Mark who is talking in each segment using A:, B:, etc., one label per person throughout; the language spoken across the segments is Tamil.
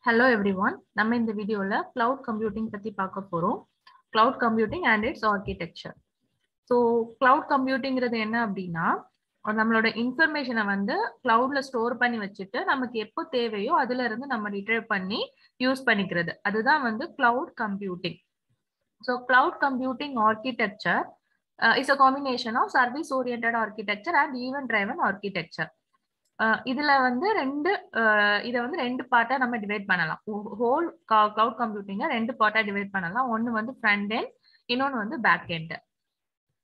A: Hello everyone. நம்ம இந்த வீடியோல cloud computing பத்தி பார்க்க போறோம். Cloud computing and its architecture. So cloud computingங்கிறது என்ன அப்படின்னா நம்மளோட இன்ஃபர்மேஷனை வந்து கிளவுட்ல ஸ்டோர் பண்ணி வச்சுட்டு நமக்கு எப்போ தேவையோ அதுல இருந்து நம்ம ரிட்ரைவ் பண்ணி யூஸ் பண்ணிக்கிறது. அதுதான் வந்து cloud computing. So cloud computing architecture is a combination of service oriented architecture and event driven architecture. இதுல வந்து இதை வந்து ரெண்டு பார்ட்டா நம்ம டிவைட் பண்ணலாம். ஹோல் கிளவுட் கம்ப்யூட்டிங்க ரெண்டு பார்ட்டா டிவைட் பண்ணலாம். ஒன்னு வந்து ஃப்ரண்ட் எண்ட், இன்னொன்னு வந்து பேக் எண்ட்.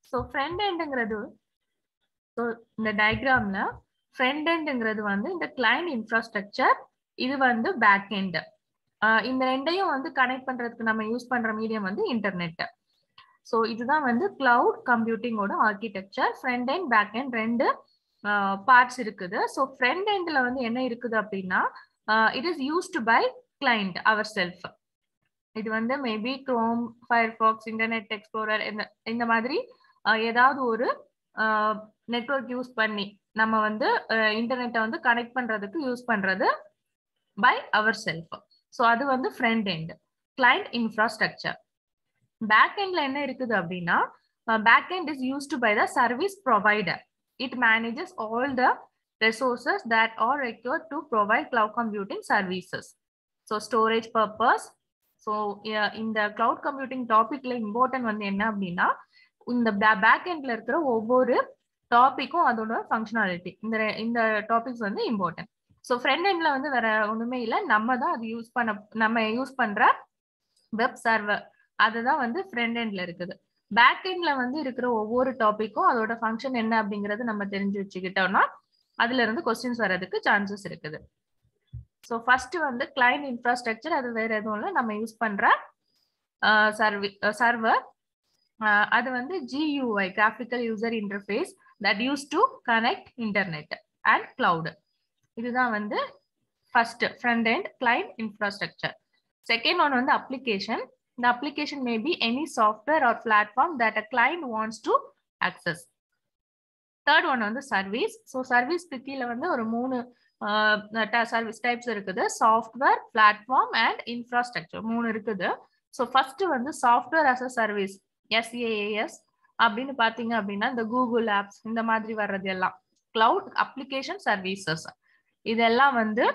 A: ஸோ ஃப்ரண்ட் எண்டுங்கிறது, ஸோ இந்த டயக்ராம்ல ஃப்ரண்ட் எண்டுங்கிறது வந்து இந்த கிளைண்ட் இன்ஃப்ராஸ்ட்ரக்சர், இது வந்து பேக் எண்ட். இந்த ரெண்டையும் வந்து கனெக்ட் பண்றதுக்கு நம்ம யூஸ் பண்ற மீடியம் வந்து இன்டர்நெட். ஸோ இதுதான் வந்து கிளவுட் கம்ப்யூட்டிங்கோட architecture. Front end back end ரெண்டு பார்ட்ஸ் இருக்குது. ஸோ ஃப்ரண்ட் எண்ட்ல வந்து என்ன இருக்குது அப்படின்னா it is used by client our self. இது வந்து maybe Chrome, Firefox, Internet Explorer இந்த மாதிரி ஏதாவது ஒரு நெட்வொர்க் யூஸ் பண்ணி நம்ம வந்து இன்டர்நெட்டை வந்து கனெக்ட் பண்றதுக்கு யூஸ் பண்றது பை அவர் செல்ஃப். ஸோ அது வந்து front end client infrastructure. Back எண்ட்ல என்ன இருக்குது அப்படின்னா back end is used by the service provider. It manages all the resources that are required to provide cloud computing services. So storage purpose. So in the cloud computing topic la important வந்து என்ன அப்படின்னா இந்த பேக் எண்ட்ல இருக்கிற ஒவ்வொரு டாபிக்கும் அதோட ஃபங்க்ஷனாலிட்டி, இந்த டாபிக்ஸ் வந்து இம்பார்ட்டன்ட். ஸோ ஃப்ரண்ட் எண்ட்ல வந்து வேற ஒண்ணுமே இல்லை, நம்ம தான் அது நம்ம யூஸ் பண்ற வெப் சர்வர், அதுதான் வந்து ஃப்ரண்ட் எண்ட்ல இருக்குது. பேக் எண்ட்ல வந்து இருக்கிற ஒவ்வொரு டாபிக்கும் அதோட ஃபங்க்ஷன் என்ன அப்படிங்கறது நம்ம தெரிஞ்சு வச்சுக்கிட்டோம்னா அதுல இருந்து கொஸ்டின்ஸ் வர்றதுக்கு சான்சஸ் இருக்குது. ஸோ ஃபர்ஸ்ட் வந்து கிளைண்ட் இன்ஃப்ராஸ்ட்ரக்சர், அது வேற எதுவும் இல்லை, நம்ம யூஸ் பண்ற சர்வர். அது வந்து GUI, graphical user interface, that use to connect internet and cloud. இதுதான் வந்து first front end client infrastructure. Second one வந்து application. The application may be any software or platform that a client wants to access. Third one வந்து service. So service கீழ வந்து ஒரு மூணு சர்வீஸ் டைப்ஸ் இருக்குது. சாஃப்ட்வேர், பிளாட்ஃபார்ம் அண்ட் இன்ஃப்ராஸ்ட்ரக்சர், மூணு இருக்குது. ஸோ ஃபர்ஸ்ட் வந்து software as a service, SaaS அப்படின்னு பாத்தீங்க அப்படின்னா இந்த கூகுள் ஆப்ஸ் இந்த மாதிரி வர்றது எல்லாம் கிளவுட் அப்ளிகேஷன் சர்வீசஸ், இதெல்லாம் வந்து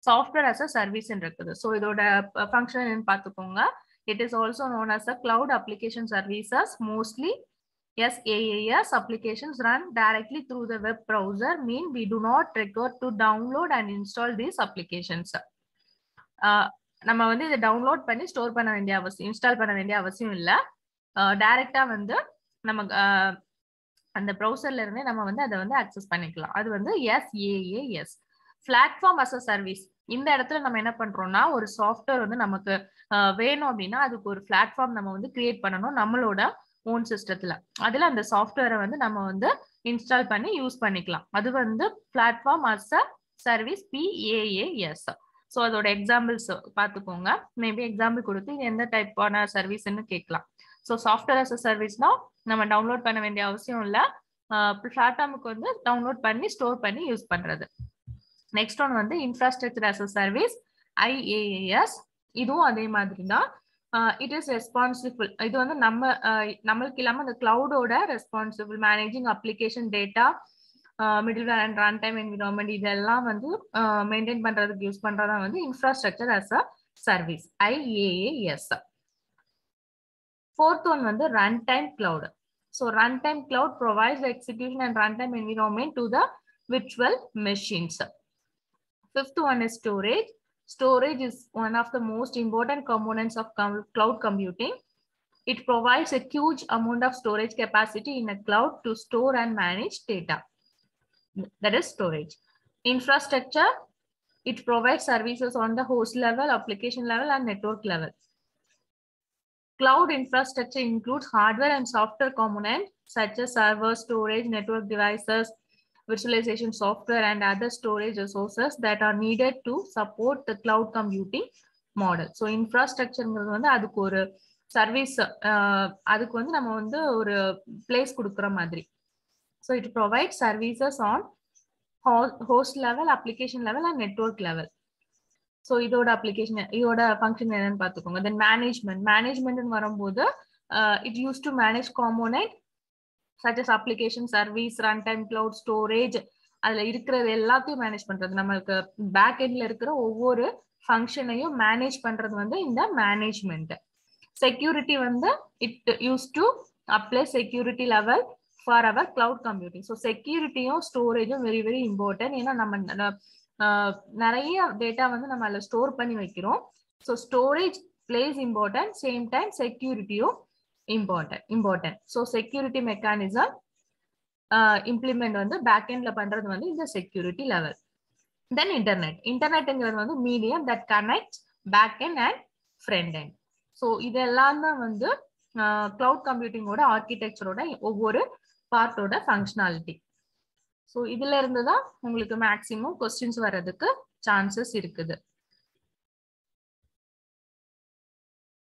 A: சாஃப்ட்வேர் அஸ் அ சர்வீஸ் இருக்குது. ஸோ இதோட ஃபங்க்ஷன் பார்த்துக்கோங்க. It is also known as a cloud application services. Mostly SaaS applications run directly through the web browser, mean we do not require to download and install these applications. நம்ம வந்து இதை டவுன்லோட் பண்ணி ஸ்டோர் பண்ண வேண்டிய அவசியம், இன்ஸ்டால் பண்ண வேண்டிய அவசியம் இல்லை. டைரக்டா வந்து நம்ம அந்த ப்ரௌசர்ல இருந்தே நம்ம வந்து அதை வந்து அக்சஸ் பண்ணிக்கலாம். அது வந்து SaaS. Platform as a service. இந்த இடத்துல நம்ம என்ன பண்றோம்னா ஒரு சாஃப்ட்வேர் வந்து நமக்கு வேணும் அப்படின்னா அதுக்கு ஒரு பிளாட்ஃபார்ம் நம்ம வந்து கிரியேட் பண்ணணும் நம்மளோட ஓன் சிஸ்டத்துல. அதுல அந்த சாஃப்ட்வேரை வந்து நம்ம வந்து இன்ஸ்டால் பண்ணி யூஸ் பண்ணிக்கலாம். அது வந்து platform as a service, PaaS. So அதோட எக்ஸாம்பிள்ஸ் பார்த்துக்கோங்க. மேபி எக்ஸாம்பிள் கொடுத்து எந்த டைப்பான சர்வீஸ்ன்னு கேட்கலாம். ஸோ சாஃப்ட்வேர் அஸ் அ சர்வீஸ்னா நம்ம டவுன்லோட் பண்ண வேண்டிய அவசியம் இல்லை, பிளாட்ஃபார்முக்கு வந்து டவுன்லோட் பண்ணி ஸ்டோர் பண்ணி யூஸ் பண்றது. நெக்ஸ்ட் ஒன் வந்து infrastructure as a service, IaaS. இதுவும் அதே மாதிரி தான். இட் இஸ் ரெஸ்பான்சிபிள், இது வந்து நம்மளுக்கு இல்லாம அந்த கிளவுடோட responsible managing application data, middleware and run time environment, இதெல்லாம் வந்து மெயின்டைன் பண்றதுக்கு யூஸ் பண்றதா வந்து infrastructure as a service, IaaS. Fourth one வந்து run time cloud. So run time cloud provides the execution and runtime environment to the virtual machines. Fifth one is storage. Storage is one of the most important components of cloud computing. It provides a huge amount of storage capacity in a cloud to store and manage data. That is storage. Infrastructure, it provides services on the host level, application level, and network level. Cloud infrastructure includes hardware and software components such as servers, storage, network devices, virtualization software, and other storage resources that are needed to support the cloud computing model. So infrastructure வந்து அதுக்கு ஒரு சர்வீஸ், அதுக்கு வந்து நம்ம வந்து ஒரு பிளேஸ் கொடுக்குற மாதிரி. So it provides services on host level, application level, and network level. So இதோட அப்ளிகேஷன் இதோட ஃபங்க்ஷன் என்னன்னு பார்த்துக்கோங்க. தென் மேனேஜ்மெண்ட் வரும்போது it use to manage component such as application, service, runtime, cloud, storage. அதுல இருக்கிறது எல்லாத்தையும் மேனேஜ் பண்றது, நம்மளுக்கு பேக் எண்ட்ல இருக்கிற ஒவ்வொரு ஃபங்க்ஷனையும் மேனேஜ் பண்றது வந்து இந்த மேனேஜ்மெண்ட். செக்யூரிட்டி வந்து it use to apply security level for our cloud computing. So செக்யூரிட்டியும் ஸ்டோரேஜும் வெரி வெரி இம்பார்ட்டன்ட். ஏன்னா நம்ம நிறைய டேட்டா வந்து நம்ம அதில் ஸ்டோர் பண்ணி வைக்கிறோம். So storage place important, same time செக்யூரிட்டியும் important. So security mechanism implement வந்து பேக் எண்ட்ல பண்றது வந்து இந்த செக்யூரிட்டி லெவல். தென் இன்டர்நெட்ங்கிறது வந்து medium that connect back end and front end. So இதெல்லாம் தான் வந்து கிளவுட் கம்ப்யூட்டிங்கோட ஆர்கிடெக்சரோட ஒவ்வொரு பார்ட்டோட ஃபங்க்ஷனாலிட்டி. ஸோ இதுல இருந்து தான் உங்களுக்கு மேக்சிமம் கொஸ்டின்ஸ் வர்றதுக்கு சான்சஸ் இருக்குது.